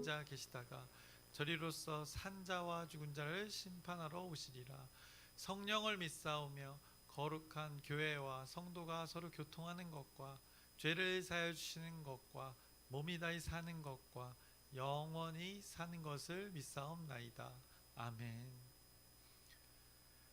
자 계시다가 저리로서 산자와 죽은 자를 심판하러 오시리라. 성령을 믿사오며 거룩한 교회와 성도가 서로 교통하는 것과 죄를 사하여 주시는 것과 몸이 다히 사는 것과 영원히 사는 것을 믿사옵나이다. 아멘.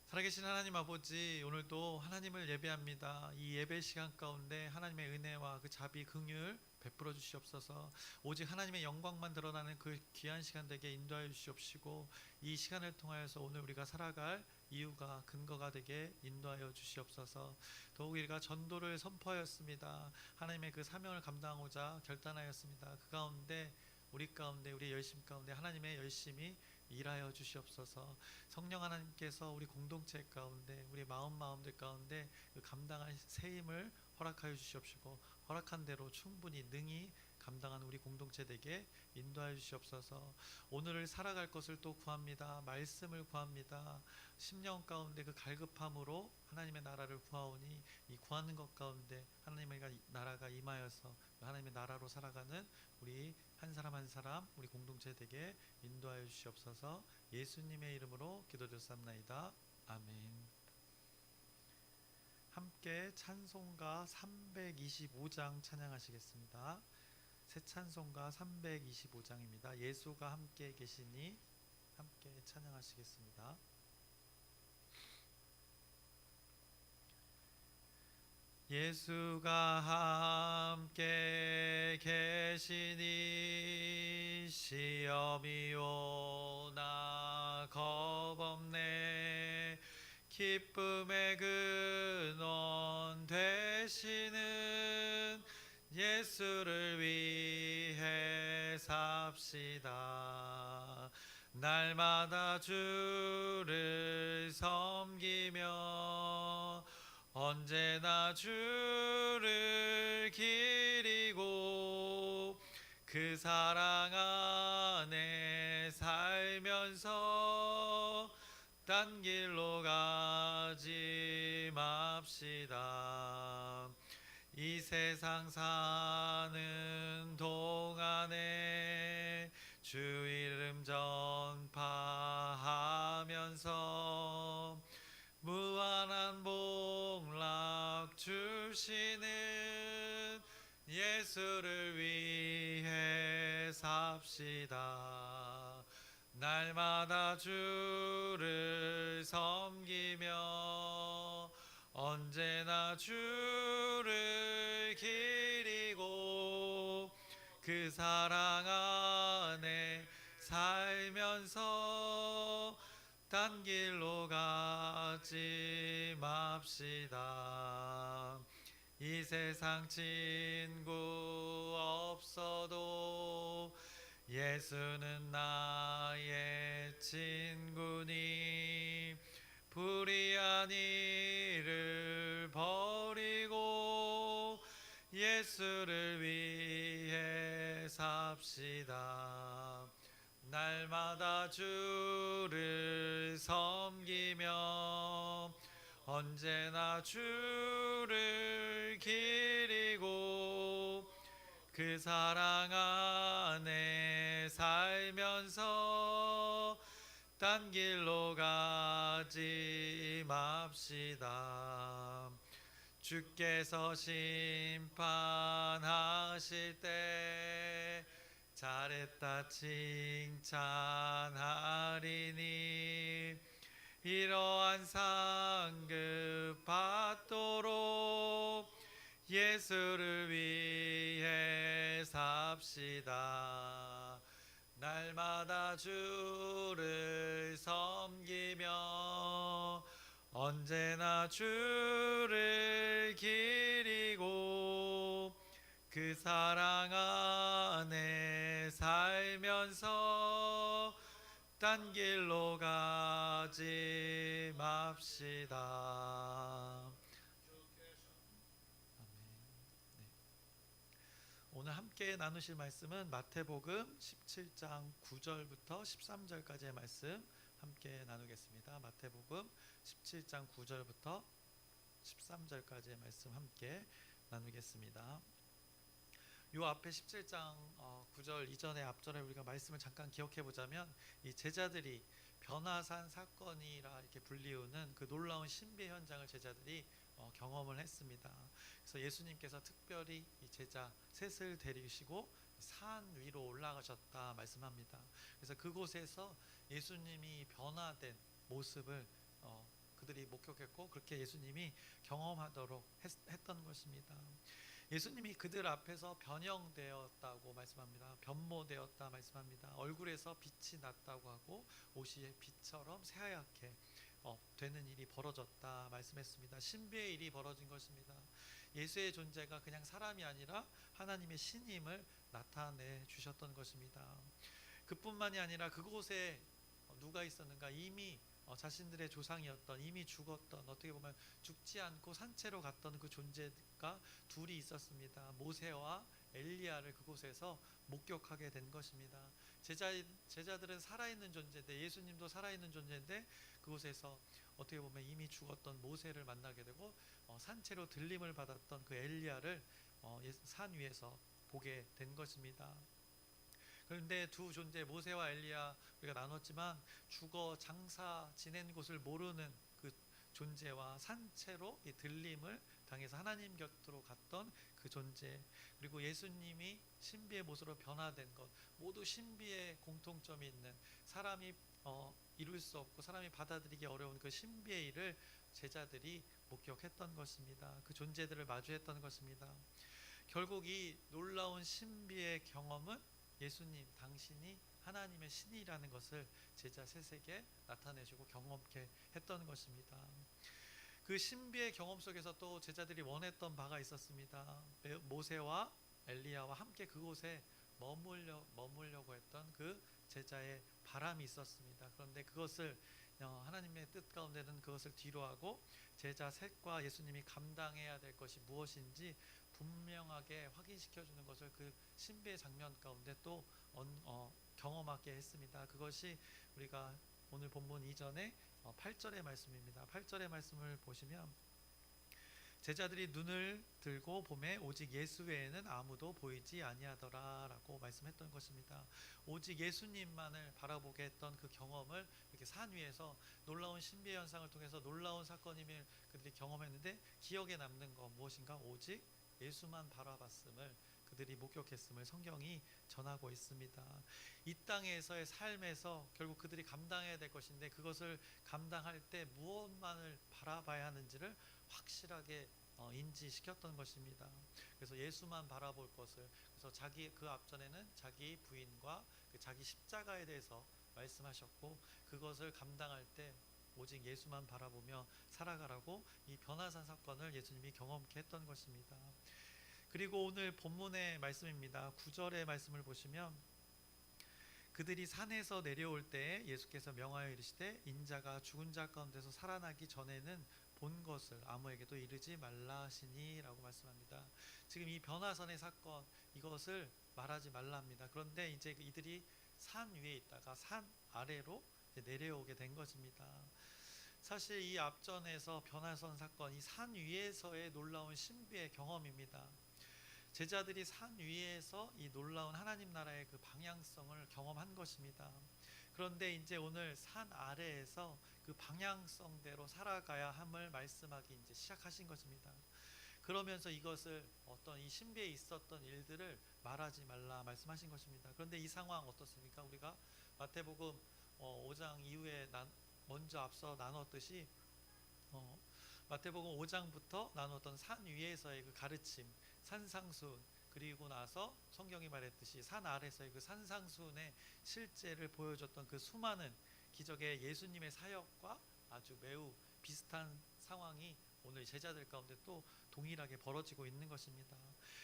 살아계신 하나님 아버지, 오늘도 하나님을 예배합니다. 이 예배 시간 가운데 하나님의 은혜와 그 자비 긍휼 베풀어 주시옵소서. 오직 하나님의 영광만 드러나는 그 귀한 시간 되게 인도하여 주시옵시고, 이 시간을 통하여서 오늘 우리가 살아갈 이유가 근거가 되게 인도하여 주시옵소서. 더욱 우리가 전도를 선포하였습니다. 하나님의 그 사명을 감당하고자 결단하였습니다. 그 가운데 우리의 열심 가운데 하나님의 열심히 일하여 주시옵소서. 성령 하나님께서 우리 공동체 가운데, 우리 마음들 가운데 그 감당할 새 힘을 허락하여 주시옵시고, 허락한 대로 충분히 능히 감당하는 우리 공동체 되게 인도하여 주시옵소서. 오늘을 살아갈 것을 또 구합니다. 말씀을 구합니다. 심령 가운데 그 갈급함으로 하나님의 나라를 구하오니, 이 구하는 것 가운데 하나님의 나라가 임하여서 하나님의 나라로 살아가는 우리 한 사람 한 사람, 우리 공동체 되게 인도하여 주시옵소서. 예수님의 이름으로 기도드렸사옵나이다. 아멘. 함께 찬송가 325장 찬양하시겠습니다. 새 찬송가 325장입니다. 예수가 함께 계시니 함께 찬양하시겠습니다. 예수가 함께 계시니 시험이 오나 겁없네. 기쁨의 근원 되시는 예수를 위해 삽시다. 날마다 주를 섬기며 언제나 주를 기리고 그 사랑 안에 살면서 딴 길로 가지 맙시다. 이 세상 사는 동안에 주 이름 전파하면서 무한한 복락 주시는 예수를 위해 삽시다. 날마다 주를 섬기며 언제나 주를 기리고 그 사랑 안에 살면서 딴 길로 가지 맙시다. 이 세상 친구 없어도 예수는 나의 친구니 불의한 일을 버리고 예수를 위해 삽시다. 날마다 주를 섬기며 언제나 주를 기리고 그 사랑 안에 살면서 딴 길로 가지 맙시다. 주께서 심판하실 때 잘했다 칭찬하리니 이러한 상급 받도록 예수를 위해 삽시다. 날마다 주를 섬기며 언제나 주를 기리고 그 사랑 안에 살면서 딴 길로 가지 맙시다. 오늘 함께 나누실 말씀은 마태복음 17장 9절부터 13절까지의 말씀 함께 나누겠습니다. 마태복음 17장 9절부터 13절까지의 말씀 함께 나누겠습니다. 요 앞에 17장 9절 이전의 앞절에 우리가 말씀을 잠깐 기억해 보자면 이 제자들이 변화산 사건이라 이렇게 불리우는 그 놀라운 신비 현장을 제자들이 경험을 했습니다. 그래서 예수님께서 특별히 이 제자 셋을 데리시고 산 위로 올라가셨다 말씀합니다. 그래서 그곳에서 예수님이 변화된 모습을 그들이 목격했고 그렇게 예수님이 경험하도록 했던 것입니다. 예수님이 그들 앞에서 변형되었다고 말씀합니다. 변모되었다 말씀합니다. 얼굴에서 빛이 났다고 하고 옷이 빛처럼 새하얗게 되는 일이 벌어졌다 말씀했습니다. 신비의 일이 벌어진 것입니다. 예수의 존재가 그냥 사람이 아니라 하나님의 신임을 나타내 주셨던 것입니다. 그뿐만이 아니라 그곳에 누가 있었는가? 이미 자신들의 조상이었던, 이미 죽었던, 어떻게 보면 죽지 않고 산채로 갔던 그 존재가 둘이 있었습니다. 모세와 엘리야를 그곳에서 목격하게 된 것입니다. 제자들은 살아있는 존재인데, 예수님도 살아있는 존재인데 그곳에서 어떻게 보면 이미 죽었던 모세를 만나게 되고 산채로 들림을 받았던 그 엘리야를 산 위에서 보게 된 것입니다. 그런데 두 존재 모세와 엘리야 우리가 나눴지만 죽어 장사 지낸 곳을 모르는 그 존재와 산채로 이 들림을 당해서 하나님 곁으로 갔던 그 존재, 그리고 예수님이 신비의 모습으로 변화된 것, 모두 신비의 공통점이 있는, 사람이 이룰 수 없고 사람이 받아들이기 어려운 그 신비의 일을 제자들이 목격했던 것입니다. 그 존재들을 마주했던 것입니다. 결국 이 놀라운 신비의 경험은 예수님 당신이 하나님의 신이라는 것을 제자 셋에게 나타내시고 경험케 했던 것입니다. 그 신비의 경험 속에서 또 제자들이 원했던 바가 있었습니다. 모세와 엘리야와 함께 그곳에 머물려고 했던 그 제자의 바람이 있었습니다. 그런데 그것을 하나님의 뜻 가운데는 그것을 뒤로하고 제자 셋과 예수님이 감당해야 될 것이 무엇인지 분명하게 확인시켜 주는 것을 그 신비의 장면 가운데 또 경험하게 했습니다. 그것이 우리가 오늘 본문 이전에 8절의 말씀입니다. 8절의 말씀을 보시면 제자들이 눈을 들고 보매 오직 예수 외에는 아무도 보이지 아니하더라라고 말씀했던 것입니다. 오직 예수님만을 바라보게 했던 그 경험을 이렇게 산 위에서 놀라운 신비 현상을 통해서 놀라운 사건임을 그들이 경험했는데 기억에 남는 것 무엇인가? 오직 예수만 바라봤음을 그들이 목격했음을 성경이 전하고 있습니다. 이 땅에서의 삶에서 결국 그들이 감당해야 될 것인데 그것을 감당할 때 무엇만을 바라봐야 하는지를 확실하게 인지시켰던 것입니다. 그래서 예수만 바라볼 것을, 그래서 그 앞전에는 자기 부인과 자기 십자가에 대해서 말씀하셨고 그것을 감당할 때 오직 예수만 바라보며 살아가라고 이 변화산 사건을 예수님이 경험케 했던 것입니다. 그리고 오늘 본문의 말씀입니다. 9절의 말씀을 보시면 그들이 산에서 내려올 때에 예수께서 명하여 이르시되 인자가 죽은 자 가운데서 살아나기 전에는 본 것을 아무에게도 이르지 말라 하시니라고 말씀합니다. 지금 이 변화선의 사건 이것을 말하지 말라 합니다. 그런데 이제 이들이 산 위에 있다가 산 아래로 내려오게 된 것입니다. 사실 이 앞전에서 변화선 사건, 이 산 위에서의 놀라운 신비의 경험입니다. 제자들이 산 위에서 이 놀라운 하나님 나라의 그 방향성을 경험한 것입니다. 그런데 이제 오늘 산 아래에서 그 방향성대로 살아가야 함을 말씀하기 이제 시작하신 것입니다. 그러면서 이것을 어떤 이 신비에 있었던 일들을 말하지 말라 말씀하신 것입니다. 그런데 이 상황 어떻습니까? 우리가 마태복음 5장 이후에 먼저 앞서 나눴듯이 마태복음 5장부터 나눴던 산 위에서의 그 가르침, 산상수훈, 그리고 나서 성경이 말했듯이 산 아래서의 그 산상수훈의 실제를 보여줬던 그 수많은 기적의 예수님의 사역과 아주 매우 비슷한 상황이 오늘 제자들 가운데 또 동일하게 벌어지고 있는 것입니다.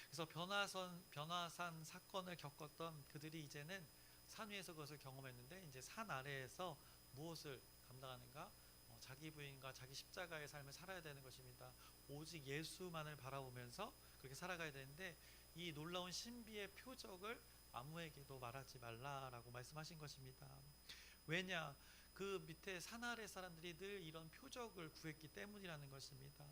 그래서 변화산 사건을 겪었던 그들이 이제는 산 위에서 그것을 경험했는데 이제 산 아래에서 무엇을 감당하는가? 자기 부인과 자기 십자가의 삶을 살아야 되는 것입니다. 오직 예수만을 바라보면서 그렇게 살아가야 되는데 이 놀라운 신비의 표적을 아무에게도 말하지 말라라고 말씀하신 것입니다. 왜냐? 그 밑에 산 아래 사람들이 늘 이런 표적을 구했기 때문이라는 것입니다.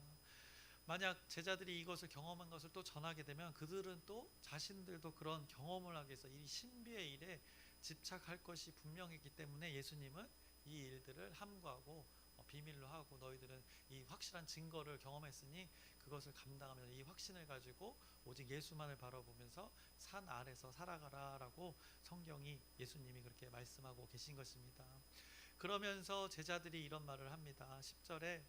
만약 제자들이 이것을 경험한 것을 또 전하게 되면 그들은 또 자신들도 그런 경험을 하기 위해서 이 신비의 일에 집착할 것이 분명했기 때문에 예수님은 이 일들을 함구하고 비밀로 하고, 너희들은 이 확실한 증거를 경험했으니 그것을 감당하면서 이 확신을 가지고 오직 예수만을 바라보면서 산 아래서 살아가라라고 성경이, 예수님이 그렇게 말씀하고 계신 것입니다. 그러면서 제자들이 이런 말을 합니다. 10절에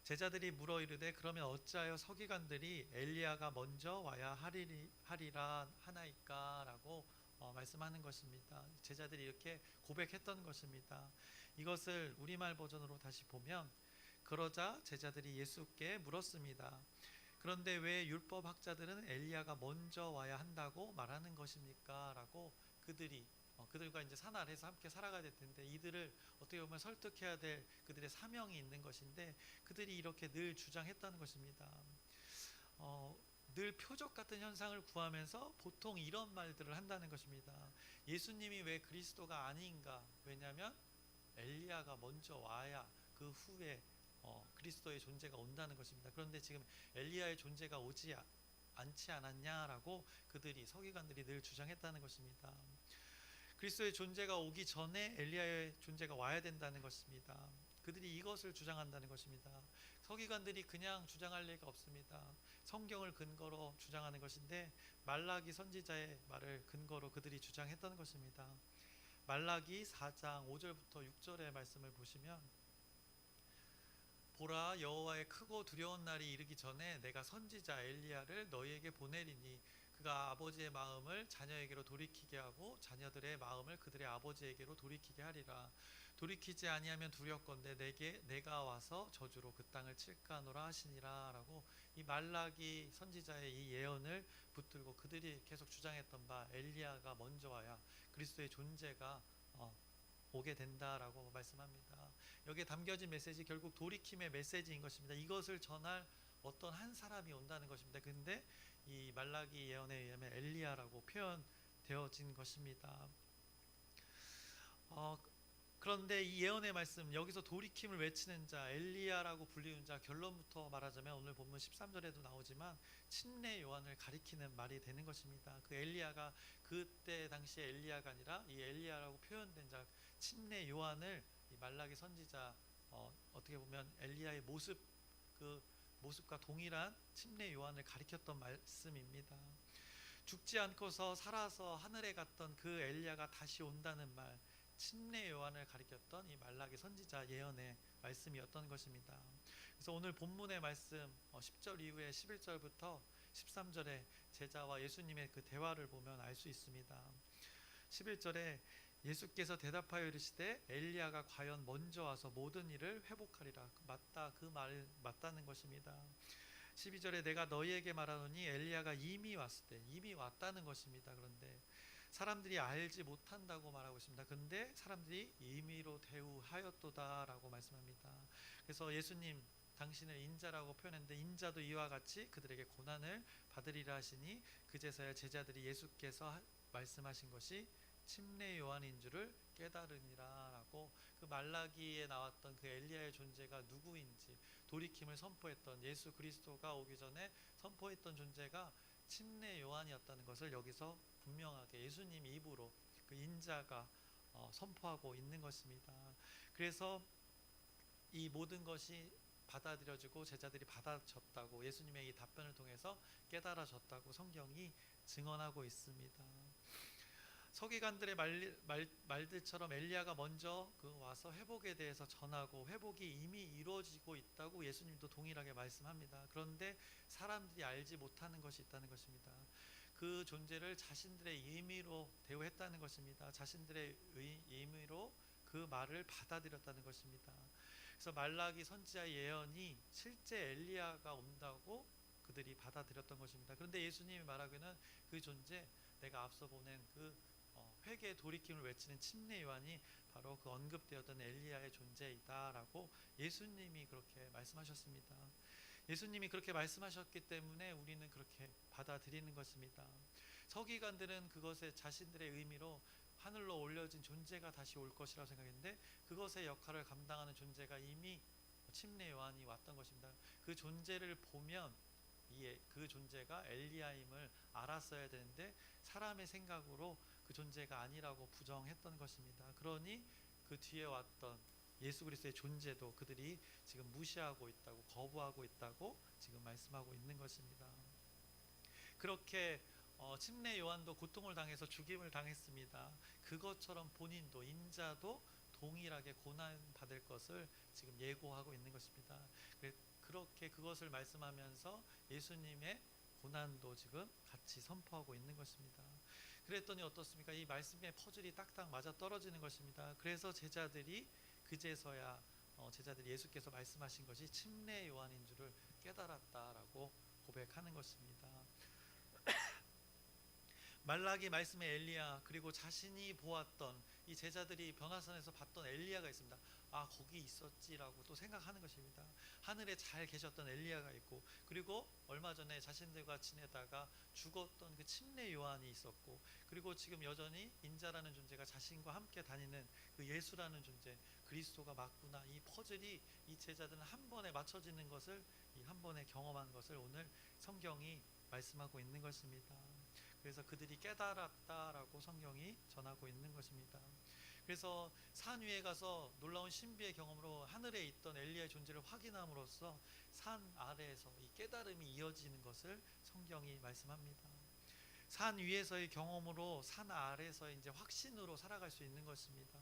제자들이 물어 이르되 그러면 어찌하여 서기관들이 엘리야가 먼저 와야 하리라 하나이까 라고 말씀하는 것입니다. 제자들이 이렇게 고백했던 것입니다. 이것을 우리말 버전으로 다시 보면, 그러자 제자들이 예수께 물었습니다. 그런데 왜 율법학자들은 엘리야가 먼저 와야 한다고 말하는 것입니까? 라고 그들과 이제 산 아래에서 함께 살아가야 될 텐데, 이들을 어떻게 보면 설득해야 될 그들의 사명이 있는 것인데, 그들이 이렇게 늘 주장했다는 것입니다. 늘 표적 같은 현상을 구하면서 보통 이런 말들을 한다는 것입니다. 예수님이 왜 그리스도가 아닌가? 왜냐하면 엘리야가 먼저 와야 그 후에 그리스도의 존재가 온다는 것입니다. 그런데 지금 엘리야의 존재가 오지 않지 않았냐라고 서기관들이 늘 주장했다는 것입니다. 그리스도의 존재가 오기 전에 엘리야의 존재가 와야 된다는 것입니다. 그들이 이것을 주장한다는 것입니다. 서기관들이 그냥 주장할 리가 없습니다. 성경을 근거로 주장하는 것인데, 말라기 선지자의 말을 근거로 그들이 주장했던 것입니다. 말라기 4장 5절부터 6절의 말씀을 보시면, 보라, 여호와의 크고 두려운 날이 이르기 전에 내가 선지자 엘리야를 너희에게 보내리니 그가 아버지의 마음을 자녀에게로 돌이키게 하고 자녀들의 마음을 그들의 아버지에게로 돌이키게 하리라. 돌이키지 아니하면 두렵건대 내가 와서 저주로 그 땅을 칠까 하노라 하시니라 라고, 이 말라기 선지자의 이 예언을 붙들고 그들이 계속 주장했던 바, 엘리야가 먼저 와야 그리스도의 존재가 오게 된다라고 말씀합니다. 여기에 담겨진 메시지, 결국 돌이킴의 메시지인 것입니다. 이것을 전할 어떤 한 사람이 온다는 것입니다. 근데 이 말라기 예언에 의하면 엘리야라고 표현되어진 것입니다. 그런데 이 예언의 말씀, 여기서 돌이킴을 외치는 자, 엘리야라고 불리는 자, 결론부터 말하자면 오늘 본문 13절에도 나오지만 침례 요한을 가리키는 말이 되는 것입니다. 그 엘리야가 그때 당시에 엘리야가 아니라 이 엘리야라고 표현된 자, 침례 요한을 이 말라기 선지자, 어떻게 보면 엘리야의 그 모습과 동일한 침례 요한을 가리켰던 말씀입니다. 죽지 않고서 살아서 하늘에 갔던 그 엘리야가 다시 온다는 말, 침례 요한을 가리켰던 이 말라기 선지자 예언의 말씀이었던 것입니다. 그래서 오늘 본문의 말씀 10절 이후에 11절부터 13절에 제자와 예수님의 그 대화를 보면 알 수 있습니다. 11절에 예수께서 대답하여 이르시되 엘리야가 과연 먼저 와서 모든 일을 회복하리라. 맞다, 그 말 맞다는 것입니다. 12절에 내가 너희에게 말하노니 엘리야가 이미 왔을 때, 이미 왔다는 것입니다. 그런데 사람들이 알지 못한다고 말하고 있습니다. 그런데 사람들이 임의로 대우하였도다 라고 말씀합니다. 그래서 예수님 당신을 인자라고 표현했는데, 인자도 이와 같이 그들에게 고난을 받으리라 하시니 그제서야 제자들이 예수께서 말씀하신 것이 침례 요한인 줄을 깨달으니라 라고, 그 말라기에 나왔던 그 엘리야의 존재가 누구인지, 돌이킴을 선포했던 예수 그리스도가 오기 전에 선포했던 존재가 침례 요한이었다는 것을 여기서 분명하게 예수님 입으로 그 인자가 선포하고 있는 것입니다. 그래서 이 모든 것이 받아들여지고 제자들이 받아졌다고, 예수님의 이 답변을 통해서 깨달아졌다고 성경이 증언하고 있습니다. 서기관들의 말들처럼 엘리야가 먼저 와서 회복에 대해서 전하고 회복이 이미 이루어지고 있다고 예수님도 동일하게 말씀합니다. 그런데 사람들이 알지 못하는 것이 있다는 것입니다. 그 존재를 자신들의 임의로 대우했다는 것입니다. 자신들의 임의로 그 말을 받아들였다는 것입니다. 그래서 말라기 선지자의 예언이 실제 엘리야가 온다고 그들이 받아들였던 것입니다. 그런데 예수님이 말하기는 그 존재, 내가 앞서 보낸 그 회개 돌이킴을 외치는 침례 요한이 바로 그 언급되었던 엘리야의 존재이다라고 예수님이 그렇게 말씀하셨습니다. 예수님이 그렇게 말씀하셨기 때문에 우리는 그렇게 받아들이는 것입니다. 서기관들은 그것에 자신들의 의미로 하늘로 올려진 존재가 다시 올 것이라고 생각했는데, 그것의 역할을 감당하는 존재가 이미 침례 요한이 왔던 것입니다. 그 존재를 보면 그 존재가 엘리야임을 알았어야 되는데 사람의 생각으로 그 존재가 아니라고 부정했던 것입니다. 그러니 그 뒤에 왔던 예수 그리스도의 존재도 그들이 지금 무시하고 있다고, 거부하고 있다고 지금 말씀하고 있는 것입니다. 그렇게 침례 요한도 고통을 당해서 죽임을 당했습니다. 그것처럼 본인도, 인자도 동일하게 고난 받을 것을 지금 예고하고 있는 것입니다. 그렇게 그것을 말씀하면서 예수님의 고난도 지금 같이 선포하고 있는 것입니다. 그랬더니 어떻습니까? 이 말씀의 퍼즐이 딱딱 맞아 떨어지는 것입니다. 그래서 제자들이 그제서야 제자들이 예수께서 말씀하신 것이 침례 요한인 줄을 깨달았다라고 고백하는 것입니다. 말라기 말씀의 엘리야, 그리고 자신이 보았던 이 제자들이 변화산에서 봤던 엘리야가 있습니다. 아, 거기 있었지라고 또 생각하는 것입니다. 하늘에 잘 계셨던 엘리야가 있고, 그리고 얼마 전에 자신들과 지내다가 죽었던 그 침례 요한이 있었고, 그리고 지금 여전히 인자라는 존재가 자신과 함께 다니는 그 예수라는 존재, 그리스도가 맞구나. 이 퍼즐이 이 제자들은 한 번에 맞춰지는 것을, 이 한 번에 경험한 것을 오늘 성경이 말씀하고 있는 것입니다. 그래서 그들이 깨달았다라고 성경이 전하고 있는 것입니다. 그래서 산 위에 가서 놀라운 신비의 경험으로 하늘에 있던 엘리야의 존재를 확인함으로써 산 아래에서 이 깨달음이 이어지는 것을 성경이 말씀합니다. 산 위에서의 경험으로 산 아래에서 이제 확신으로 살아갈 수 있는 것입니다.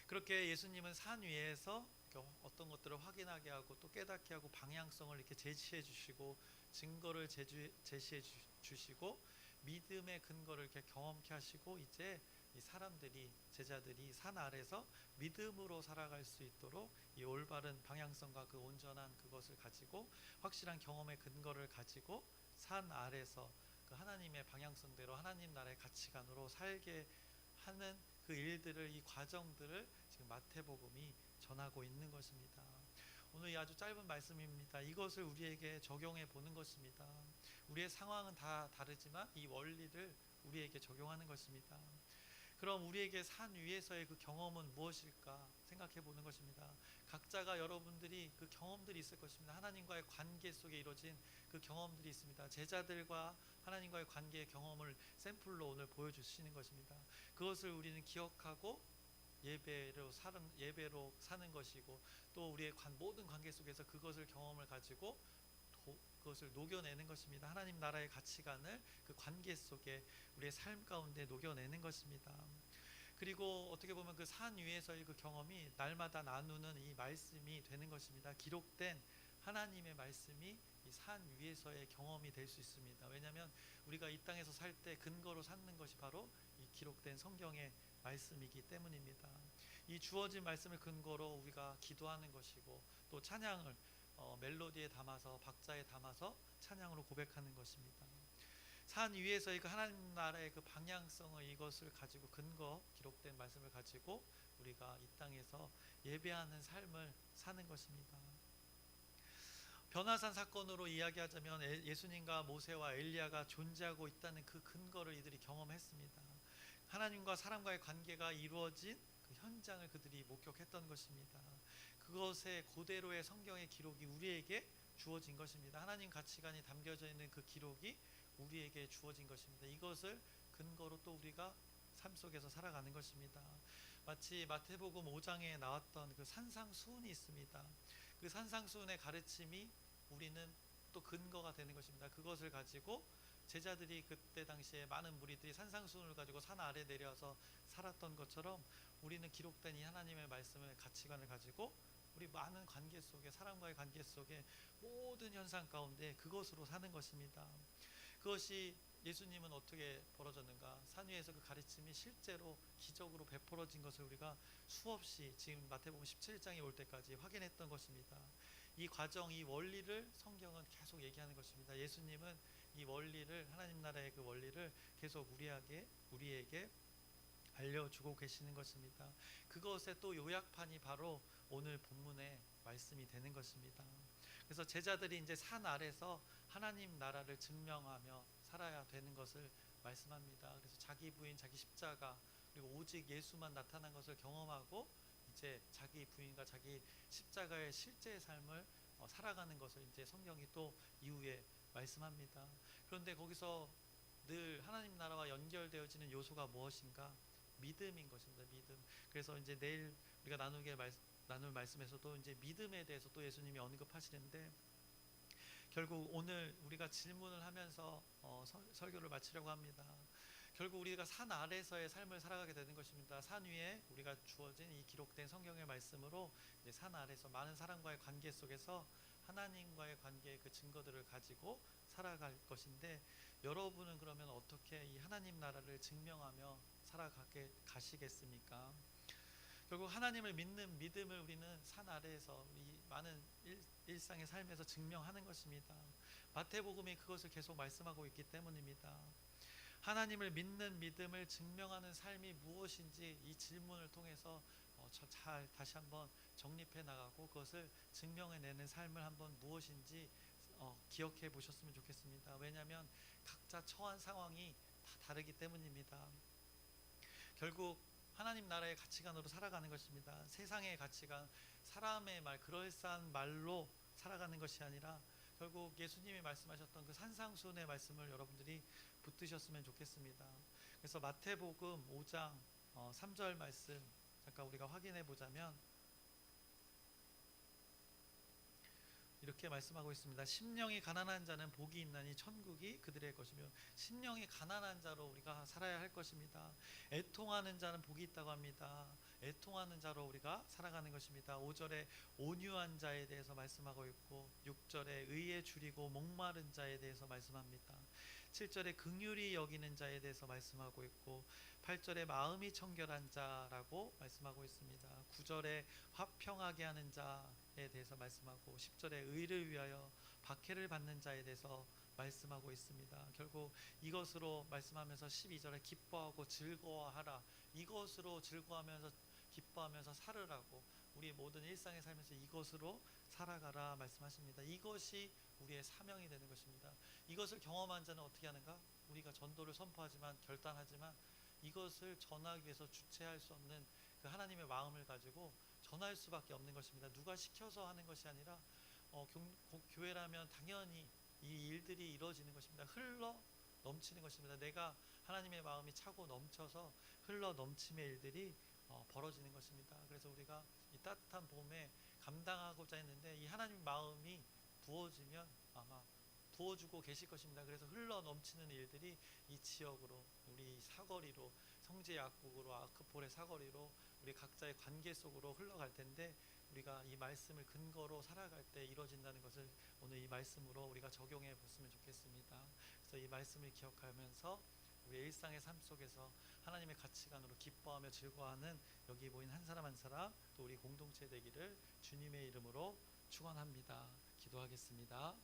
그렇게 예수님은 산 위에서 어떤 것들을 확인하게 하고 또 깨닫게 하고 방향성을 이렇게 제시해 주시고 증거를 제시해 주시고 믿음의 근거를 이렇게 경험케 하시고 이제 이 사람들이, 제자들이 산 아래서 믿음으로 살아갈 수 있도록 이 올바른 방향성과 그 온전한 그것을 가지고 확실한 경험의 근거를 가지고 산 아래서 그 하나님의 방향성대로 하나님 나라의 가치관으로 살게 하는 그 일들을, 이 과정들을 지금 마태복음이 전하고 있는 것입니다. 오늘 이 아주 짧은 말씀입니다. 이것을 우리에게 적용해 보는 것입니다. 우리의 상황은 다 다르지만 이 원리를 우리에게 적용하는 것입니다. 그럼 우리에게 산 위에서의 그 경험은 무엇일까 생각해 보는 것입니다. 각자가, 여러분들이 그 경험들이 있을 것입니다. 하나님과의 관계 속에 이루어진 그 경험들이 있습니다. 제자들과 하나님과의 관계의 경험을 샘플로 오늘 보여주시는 것입니다. 그것을 우리는 기억하고 예배로 사는 것이고, 또 우리의 모든 관계 속에서 그것을 경험을 가지고 그것을 녹여내는 것입니다. 하나님 나라의 가치관을 그 관계 속에 우리의 삶 가운데 녹여내는 것입니다. 그리고 어떻게 보면 그 산 위에서의 그 경험이 날마다 나누는 이 말씀이 되는 것입니다. 기록된 하나님의 말씀이 이 산 위에서의 경험이 될 수 있습니다. 왜냐하면 우리가 이 땅에서 살 때 근거로 삼는 것이 바로 이 기록된 성경의 말씀이기 때문입니다. 이 주어진 말씀을 근거로 우리가 기도하는 것이고, 또 찬양을 멜로디에 담아서, 박자에 담아서 찬양으로 고백하는 것입니다. 산 위에서의 그 하나님 나라의 그 방향성을, 이것을 가지고 근거, 기록된 말씀을 가지고 우리가 이 땅에서 예배하는 삶을 사는 것입니다. 변화산 사건으로 이야기하자면 예수님과 모세와 엘리야가 존재하고 있다는 그 근거를 이들이 경험했습니다. 하나님과 사람과의 관계가 이루어진 그 현장을 그들이 목격했던 것입니다. 그것의 그대로의 성경의 기록이 우리에게 주어진 것입니다. 하나님 가치관이 담겨져 있는 그 기록이 우리에게 주어진 것입니다. 이것을 근거로 또 우리가 삶 속에서 살아가는 것입니다. 마치 마태복음 5장에 나왔던 그 산상수훈이 있습니다. 그 산상수훈의 가르침이 우리는 또 근거가 되는 것입니다. 그것을 가지고 제자들이 그때 당시에 많은 무리들이 산상수훈을 가지고 산 아래 내려서 살았던 것처럼 우리는 기록된 이 하나님의 말씀을, 가치관을 가지고 우리 많은 관계 속에, 사람과의 관계 속에 모든 현상 가운데 그것으로 사는 것입니다. 그것이 예수님은 어떻게 벌어졌는가? 산 위에서 그 가르침이 실제로 기적으로 베풀어진 것을 우리가 수없이 지금 마태복음 17장에 올 때까지 확인했던 것입니다. 이 과정, 이 원리를 성경은 계속 얘기하는 것입니다. 예수님은 이 원리를, 하나님 나라의 그 원리를 계속 우리에게 알려주고 계시는 것입니다. 그것의 또 요약판이 바로 오늘 본문의 말씀이 되는 것입니다. 그래서 제자들이 이제 산 아래서 하나님 나라를 증명하며 살아야 되는 것을 말씀합니다. 그래서 자기 부인, 자기 십자가, 그리고 오직 예수만 나타난 것을 경험하고 이제 자기 부인과 자기 십자가의 실제의 삶을 살아가는 것을 이제 성경이 또 이후에 말씀합니다. 그런데 거기서 늘 하나님 나라와 연결되어지는 요소가 무엇인가? 믿음인 것입니다. 믿음. 그래서 이제 내일 우리가 나눌 말씀에서도 이제 믿음에 대해서 또 예수님이 언급하시는데, 결국 오늘 우리가 질문을 하면서 설교를 마치려고 합니다. 결국 우리가 산 아래서의 삶을 살아가게 되는 것입니다. 산 위에 우리가 주어진 이 기록된 성경의 말씀으로 이제 산 아래서 많은 사람과의 관계 속에서 하나님과의 관계의 그 증거들을 가지고 살아갈 것인데, 여러분은 그러면 어떻게 이 하나님 나라를 증명하며 살아가게 가시겠습니까? 결국 하나님을 믿는 믿음을 우리는 산 아래에서 우리 많은 일상의 삶에서 증명하는 것입니다. 마태복음이 그것을 계속 말씀하고 있기 때문입니다. 하나님을 믿는 믿음을 증명하는 삶이 무엇인지 이 질문을 통해서 잘 다시 한번 정립해 나가고 그것을 증명해내는 삶을 한번 무엇인지 기억해 보셨으면 좋겠습니다. 왜냐하면 각자 처한 상황이 다 다르기 때문입니다. 결국 하나님 나라의 가치관으로 살아가는 것입니다. 세상의 가치관, 사람의 말, 그럴싸한 말로 살아가는 것이 아니라 결국 예수님이 말씀하셨던 그 산상수훈의 말씀을 여러분들이 붙드셨으면 좋겠습니다. 그래서 마태복음 5장 3절 말씀 잠깐 우리가 확인해 보자면 이렇게 말씀하고 있습니다. 심령이 가난한 자는 복이 있나니 천국이 그들의 것이며, 심령이 가난한 자로 우리가 살아야 할 것입니다. 애통하는 자는 복이 있다고 합니다. 애통하는 자로 우리가 살아가는 것입니다. 5절에 온유한 자에 대해서 말씀하고 있고, 6절에 의에 줄이고 목마른 자에 대해서 말씀합니다. 7절에 긍휼히 여기는 자에 대해서 말씀하고 있고, 8절에 마음이 청결한 자라고 말씀하고 있습니다. 9절에 화평하게 하는 자에 대해서 말씀하고, 10절에 의를 위하여 박해를 받는 자에 대해서 말씀하고 있습니다. 결국 이것으로 말씀하면서 12절에 기뻐하고 즐거워하라, 이것으로 즐거워하면서 기뻐하면서 살으라고, 우리 모든 일상의 삶에서 이것으로 살아가라 말씀하십니다. 이것이 우리의 사명이 되는 것입니다. 이것을 경험한 자는 어떻게 하는가? 우리가 전도를 선포하지만 결단하지만 이것을 전하기 위해서 주체할 수 없는 그 하나님의 마음을 가지고 전할 수밖에 없는 것입니다. 누가 시켜서 하는 것이 아니라 교회라면 당연히 이 일들이 이루어지는 것입니다. 흘러 넘치는 것입니다. 내가 하나님의 마음이 차고 넘쳐서 흘러 넘침의 일들이 벌어지는 것입니다. 그래서 우리가 이 따뜻한 봄에 감당하고자 했는데 이 하나님 마음이 부어지면 아마 부어주고 계실 것입니다. 그래서 흘러 넘치는 일들이 이 지역으로, 우리 사거리로, 성지의 약국으로, 아크폴의 사거리로, 우리 각자의 관계 속으로 흘러갈 텐데, 우리가 이 말씀을 근거로 살아갈 때 이루어진다는 것을 오늘 이 말씀으로 우리가 적용해 봤으면 좋겠습니다. 그래서 이 말씀을 기억하면서 우리 일상의 삶 속에서 하나님의 가치관으로 기뻐하며 즐거워하는 여기 모인 한 사람 한 사람, 또 우리 공동체 되기를 주님의 이름으로 축원합니다. 기도하겠습니다.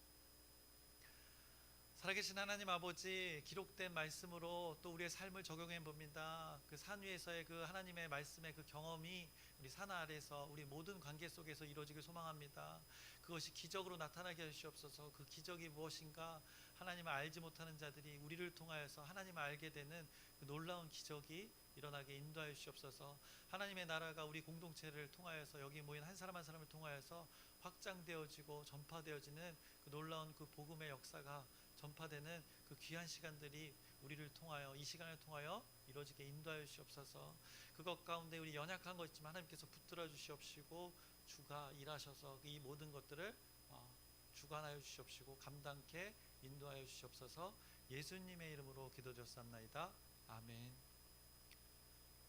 살아계신 하나님 아버지, 기록된 말씀으로 또 우리의 삶을 적용해 봅니다. 그 산 위에서의 그 하나님의 말씀의 그 경험이 우리 산 아래에서 우리 모든 관계 속에서 이루어지길 소망합니다. 그것이 기적으로 나타나게 하시옵소서. 그 기적이 무엇인가? 하나님을 알지 못하는 자들이 우리를 통하여서 하나님을 알게 되는 그 놀라운 기적이 일어나게 인도하여 주시옵소서. 하나님의 나라가 우리 공동체를 통하여서, 여기 모인 한 사람 한 사람을 통하여서 확장되어지고 전파되어지는 그 놀라운 그 복음의 역사가 전파되는 그 귀한 시간들이 우리를 통하여, 이 시간을 통하여 이루어지게 인도하여 주시옵소서. 그것 가운데 우리 연약한 것 있지만 하나님께서 붙들어 주시옵시고 주가 일하셔서 이 모든 것들을 주관하여 주시옵시고 감당케 인도하여 주시옵소서. 예수님의 이름으로 기도드렸사옵나이다. 아멘.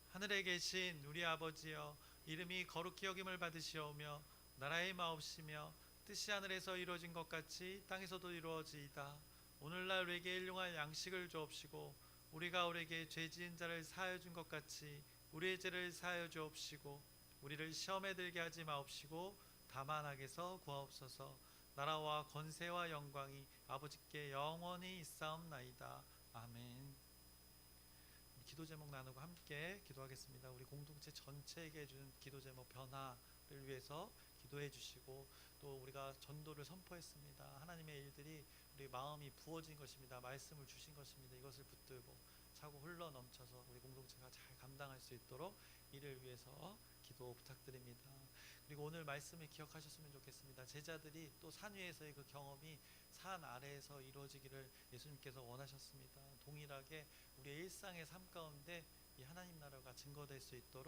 하늘에 계신 우리 아버지여, 이름이 거룩히 여김을 받으시오며 나라의 마옵시며 뜻이 하늘에서 이루어진 것 같이 땅에서도 이루어지이다. 오늘날 우리에게 일용할 양식을 주옵시고 우리가 우리에게 죄 지은 자를 사하여 준 것 같이 우리의 죄를 사하여 주옵시고 우리를 시험에 들게 하지 마옵시고 다만 악에서 구하옵소서. 나라와 권세와 영광이 아버지께 영원히 있사옵나이다. 아멘. 기도 제목 나누고 함께 기도하겠습니다. 우리 공동체 전체에게 준 기도 제목 변화를 위해서 기도해 주시고, 또 우리가 전도를 선포했습니다. 하나님의 일들이 우리 마음이 부어진 것입니다. 말씀을 주신 것입니다. 이것을 붙들고 차고 흘러 넘쳐서 우리 공동체가 잘 감당할 수 있도록 이를 위해서 기도 부탁드립니다. 그리고 오늘 말씀을 기억하셨으면 좋겠습니다. 제자들이 또 산 위에서의 그 경험이 산 아래에서 이루어지기를 예수님께서 원하셨습니다. 동일하게 우리의 일상의 삶 가운데 이 하나님 나라가 증거될 수 있도록